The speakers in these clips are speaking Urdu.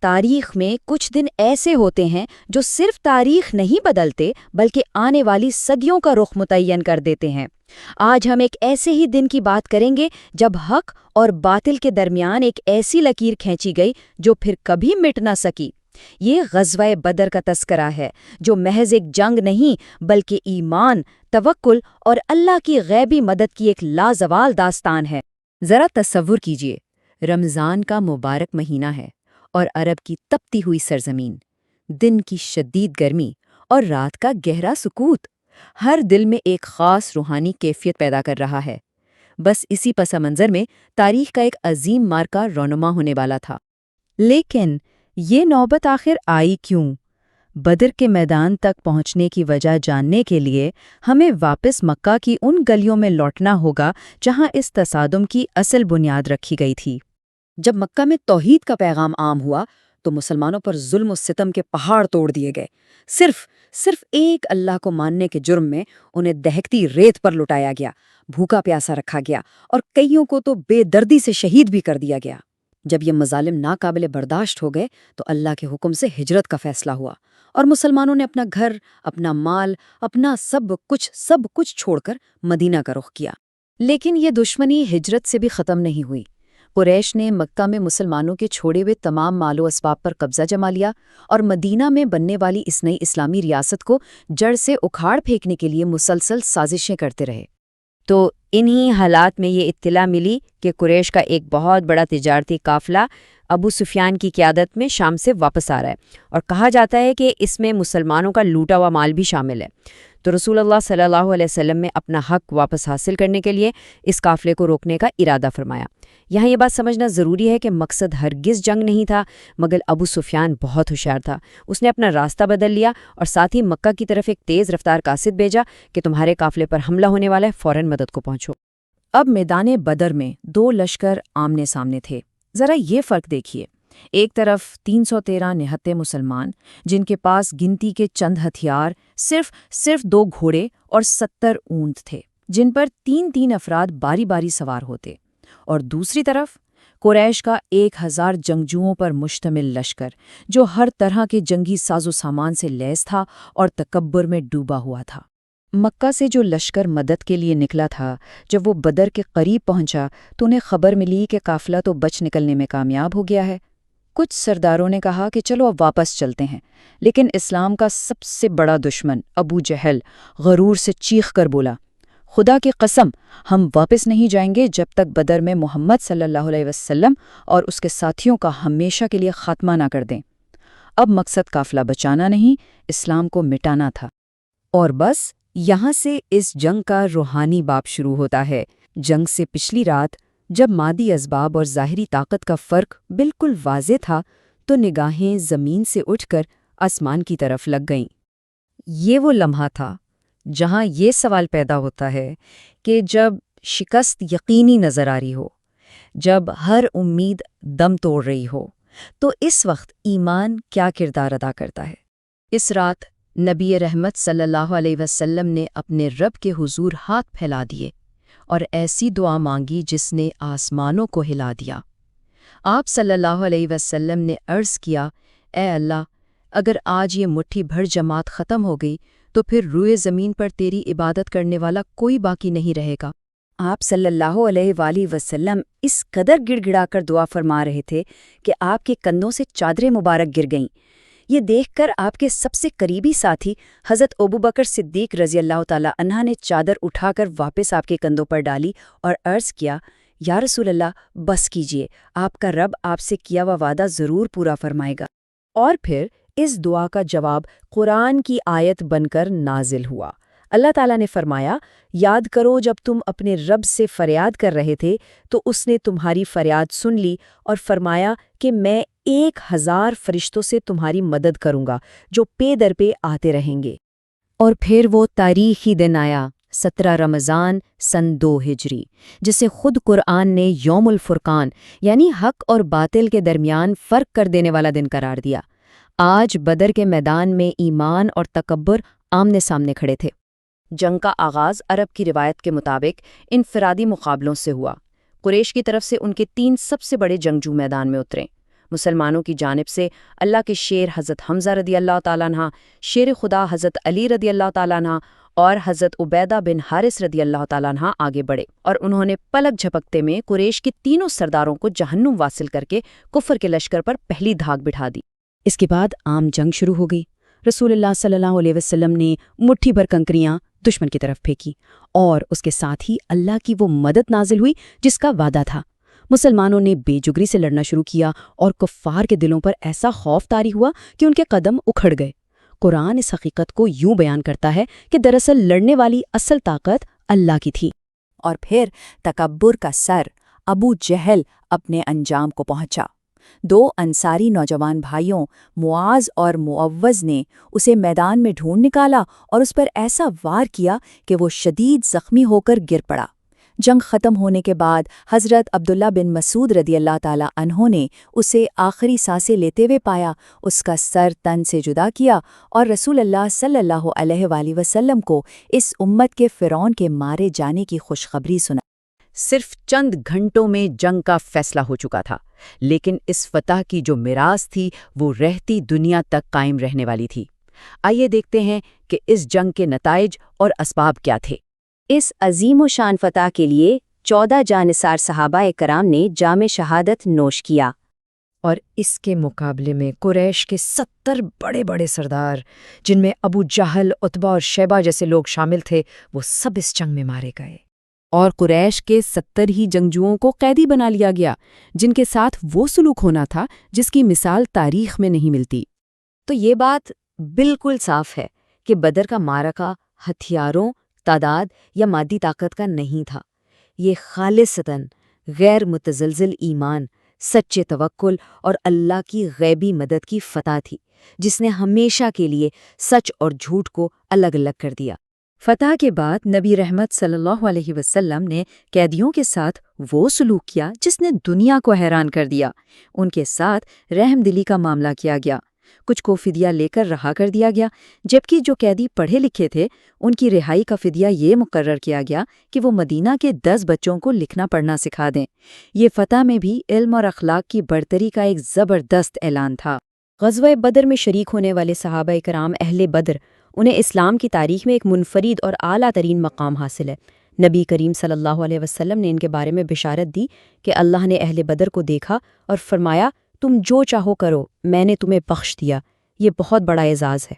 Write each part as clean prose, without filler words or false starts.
تاریخ میں کچھ دن ایسے ہوتے ہیں جو صرف تاریخ نہیں بدلتے بلکہ آنے والی صدیوں کا رخ متعین کر دیتے ہیں۔ آج ہم ایک ایسے ہی دن کی بات کریں گے جب حق اور باطل کے درمیان ایک ایسی لکیر کھینچی گئی جو پھر کبھی مٹ نہ سکی۔ یہ غزوہ بدر کا تذکرہ ہے، جو محض ایک جنگ نہیں بلکہ ایمان، توکل اور اللہ کی غیبی مدد کی ایک لازوال داستان ہے۔ ذرا تصور کیجئے، رمضان کا مبارک مہینہ ہے اور عرب کی تپتی ہوئی سرزمین، دن کی شدید گرمی اور رات کا گہرا سکوت ہر دل میں ایک خاص روحانی کیفیت پیدا کر رہا ہے۔ بس اسی پس منظر میں تاریخ کا ایک عظیم معرکہ رونما ہونے والا تھا۔ لیکن یہ نوبت آخر آئی کیوں؟ بدر کے میدان تک پہنچنے کی وجہ جاننے کے لیے ہمیں واپس مکہ کی ان گلیوں میں لوٹنا ہوگا جہاں اس تصادم کی اصل بنیاد رکھی گئی تھی۔ جب مکہ میں توحید کا پیغام عام ہوا تو مسلمانوں پر ظلم و ستم کے پہاڑ توڑ دیے گئے۔ صرف ایک اللہ کو ماننے کے جرم میں انہیں دہکتی ریت پر لٹایا گیا، بھوکا پیاسا رکھا گیا اور کئیوں کو تو بے دردی سے شہید بھی کر دیا گیا۔ جب یہ مظالم ناقابل برداشت ہو گئے تو اللہ کے حکم سے ہجرت کا فیصلہ ہوا اور مسلمانوں نے اپنا گھر، اپنا مال، اپنا سب کچھ چھوڑ کر مدینہ کا رخ کیا۔ لیکن یہ دشمنی ہجرت سے بھی ختم نہیں ہوئی۔ قریش نے مکہ میں مسلمانوں کے چھوڑے ہوئے تمام مال و اسباب پر قبضہ جما لیا اور مدینہ میں بننے والی اس نئی اسلامی ریاست کو جڑ سے اکھاڑ پھینکنے کے لیے مسلسل سازشیں کرتے رہے۔ تو انہی حالات میں یہ اطلاع ملی کہ قریش کا ایک بہت بڑا تجارتی قافلہ ابو سفیان کی قیادت میں شام سے واپس آ رہا ہے، اور کہا جاتا ہے کہ اس میں مسلمانوں کا لوٹا ہوا مال بھی شامل ہے۔ تو رسول اللہ صلی اللہ علیہ وسلم نے اپنا حق واپس حاصل کرنے کے لیے اس قافلے کو روکنے کا ارادہ فرمایا۔ یہاں یہ بات سمجھنا ضروری ہے کہ مقصد ہرگز جنگ نہیں تھا، مگر ابو سفیان بہت ہوشیار تھا۔ اس نے اپنا راستہ بدل لیا اور ساتھ ہی مکہ کی طرف ایک تیز رفتار قاصد بھیجا کہ تمہارے قافلے پر حملہ ہونے والا ہے، فوراً مدد کو پہنچو۔ اب میدان بدر میں دو لشکر آمنے سامنے تھے۔ ذرا یہ فرق دیکھیے، ایک طرف 313 نہتے مسلمان جن کے پاس گنتی کے چند ہتھیار، صرف 2 گھوڑے اور 70 اونٹ تھے جن پر 3 افراد باری باری سوار ہوتے، اور دوسری طرف قریش کا 1000 جنگجوؤں پر مشتمل لشکر جو ہر طرح کے جنگی ساز و سامان سے لیس تھا اور تکبر میں ڈوبا ہوا تھا۔ مکہ سے جو لشکر مدد کے لیے نکلا تھا، جب وہ بدر کے قریب پہنچا تو انہیں خبر ملی کہ قافلہ تو بچ نکلنے میں کامیاب ہو گیا ہے۔ کچھ سرداروں نے کہا کہ چلو اب واپس چلتے ہیں، لیکن اسلام کا سب سے بڑا دشمن ابو جہل غرور سے چیخ کر بولا، خدا کی قسم، ہم واپس نہیں جائیں گے جب تک بدر میں محمد صلی اللہ علیہ وسلم اور اس کے ساتھیوں کا ہمیشہ کے لیے خاتمہ نہ کر دیں۔ اب مقصد قافلہ بچانا نہیں، اسلام کو مٹانا تھا۔ اور بس یہاں سے اس جنگ کا روحانی باب شروع ہوتا ہے۔ جنگ سے پچھلی رات جب مادی اسباب اور ظاہری طاقت کا فرق بالکل واضح تھا تو نگاہیں زمین سے اٹھ کر آسمان کی طرف لگ گئیں۔ یہ وہ لمحہ تھا جہاں یہ سوال پیدا ہوتا ہے کہ جب شکست یقینی نظر آ رہی ہو، جب ہر امید دم توڑ رہی ہو، تو اس وقت ایمان کیا کردار ادا کرتا ہے؟ اس رات نبی رحمت صلی اللہ علیہ وسلم نے اپنے رب کے حضور ہاتھ پھیلا دیے اور ایسی دعا مانگی جس نے آسمانوں کو ہلا دیا۔ آپ صلی اللہ علیہ وسلم نے عرض کیا، اے اللہ، اگر آج یہ مٹھی بھر جماعت ختم ہو گئی تو پھر روئے زمین پر تیری عبادت کرنے والا کوئی باقی نہیں رہے گا۔ آپ صلی اللہ علیہ وآلہ وسلم اس قدر گڑ گڑا کر دعا فرما رہے تھے کہ آپ کے کندھوں سے چادریں مبارک گر گئیں۔ یہ دیکھ کر آپ کے سب سے قریبی ساتھی حضرت ابوبکر صدیق رضی اللہ تعالی عنہ نے چادر اٹھا کر واپس آپ کے کندھوں پر ڈالی اور عرض کیا، یا رسول اللہ، بس کیجئے، آپ کا رب آپ سے کیا ہوا وعدہ ضرور پورا فرمائے گا۔ اور پھر اس دعا کا جواب قرآن کی آیت بن کر نازل ہوا۔ اللہ تعالیٰ نے فرمایا، یاد کرو جب تم اپنے رب سے فریاد کر رہے تھے تو اس نے تمہاری فریاد سن لی اور فرمایا کہ میں 1000 فرشتوں سے تمہاری مدد کروں گا جو پے در پے آتے رہیں گے۔ اور پھر وہ تاریخی دن آیا، 17 رمضان سن 2 ہجری، جسے خود قرآن نے یوم الفرقان یعنی حق اور باطل کے درمیان فرق کر دینے والا دن قرار دیا۔ آج بدر کے میدان میں ایمان اور تکبر آمنے سامنے کھڑے تھے۔ جنگ کا آغاز عرب کی روایت کے مطابق انفرادی مقابلوں سے ہوا۔ قریش کی طرف سے ان کے 3 سب سے بڑے جنگجو میدان میں اترے۔ مسلمانوں کی جانب سے اللہ کے شیر حضرت حمزہ رضی اللہ تعالیٰ عنہ، شیر خدا حضرت علی رضی اللہ تعالیٰ عنہ اور حضرت عبیدہ بن حارث رضی اللہ تعالیٰ عنہ آگے بڑھے اور انہوں نے پلک جھپکتے میں قریش کے تینوں سرداروں کو جہنم واصل کر کے کفر کے لشکر پر پہلی دھاک بٹھا دی۔ اس کے بعد عام جنگ شروع ہو گئی۔ رسول اللہ صلی اللہ علیہ وسلم نے مٹھی بھر کنکریاں دشمن کی طرف پھینکی اور اس کے ساتھ ہی اللہ کی وہ مدد نازل ہوئی جس کا وعدہ تھا۔ مسلمانوں نے بے جگری سے لڑنا شروع کیا اور کفار کے دلوں پر ایسا خوف طاری ہوا کہ ان کے قدم اکھڑ گئے۔ قرآن اس حقیقت کو یوں بیان کرتا ہے کہ دراصل لڑنے والی اصل طاقت اللہ کی تھی۔ اور پھر تکبر کا سر ابو جہل اپنے انجام کو پہنچا۔ 2 انصاری نوجوان بھائیوں معاذ اور معوذ نے اسے میدان میں ڈھونڈ نکالا اور اس پر ایسا وار کیا کہ وہ شدید زخمی ہو کر گر پڑا۔ جنگ ختم ہونے کے بعد حضرت عبداللہ بن مسعود رضی اللہ تعالیٰ عنہ نے اسے آخری سانسیں لیتے ہوئے پایا، اس کا سر تن سے جدا کیا اور رسول اللہ صلی اللہ علیہ وآلہ وسلم کو اس امت کے فرعون کے مارے جانے کی خوشخبری سنا۔ صرف چند گھنٹوں میں جنگ کا فیصلہ ہو چکا تھا، لیکن اس فتح کی جو میراث تھی وہ رہتی دنیا تک قائم رہنے والی تھی۔ آئیے دیکھتے ہیں کہ اس جنگ کے نتائج اور اسباب کیا تھے۔ اس عظیم و شان فتح کے لیے 14 جانثار صحابہ کرام نے جام شہادت نوش کیا، اور اس کے مقابلے میں قریش کے 70 بڑے بڑے سردار، جن میں ابو جہل، عتبہ اور شیبہ جیسے لوگ شامل تھے، وہ سب اس جنگ میں مارے گئے۔ اور قریش کے 70 ہی جنگجوؤں کو قیدی بنا لیا گیا، جن کے ساتھ وہ سلوک ہونا تھا جس کی مثال تاریخ میں نہیں ملتی۔ تو یہ بات بالکل صاف ہے کہ بدر کا معرکہ ہتھیاروں، تعداد یا مادی طاقت کا نہیں تھا، یہ خالصتاً غیر متزلزل ایمان، سچے توکل اور اللہ کی غیبی مدد کی فتح تھی، جس نے ہمیشہ کے لیے سچ اور جھوٹ کو الگ الگ کر دیا۔ فتح کے بعد نبی رحمت صلی اللہ علیہ وسلم نے قیدیوں کے ساتھ وہ سلوک کیا جس نے دنیا کو حیران کر دیا۔ ان کے ساتھ رحم دلی کا معاملہ کیا گیا، کچھ کو فدیہ لے کر رہا کر دیا گیا، جبکہ جو قیدی پڑھے لکھے تھے ان کی رہائی کا فدیہ یہ مقرر کیا گیا کہ وہ مدینہ کے 10 بچوں کو لکھنا پڑھنا سکھا دیں۔ یہ فتح میں بھی علم اور اخلاق کی برتری کا ایک زبردست اعلان تھا۔ غزوہ بدر میں شریک ہونے والے صحابہ کرام اہل بدر، انہیں اسلام کی تاریخ میں ایک منفرد اور اعلیٰ ترین مقام حاصل ہے۔ نبی کریم صلی اللہ علیہ وسلم نے ان کے بارے میں بشارت دی کہ اللہ نے اہل بدر کو دیکھا اور فرمایا، تم جو چاہو کرو، میں نے تمہیں بخش دیا۔ یہ بہت بڑا اعزاز ہے۔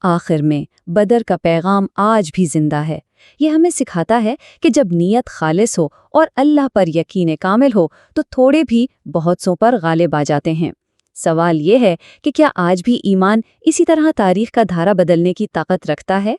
آخر میں بدر کا پیغام آج بھی زندہ ہے۔ یہ ہمیں سکھاتا ہے کہ جب نیت خالص ہو اور اللہ پر یقین کامل ہو تو تھوڑے بھی بہت سوں پر غالب آ جاتے ہیں۔ سوال یہ ہے کہ کیا آج بھی ایمان اسی طرح تاریخ کا دھارا بدلنے کی طاقت رکھتا ہے؟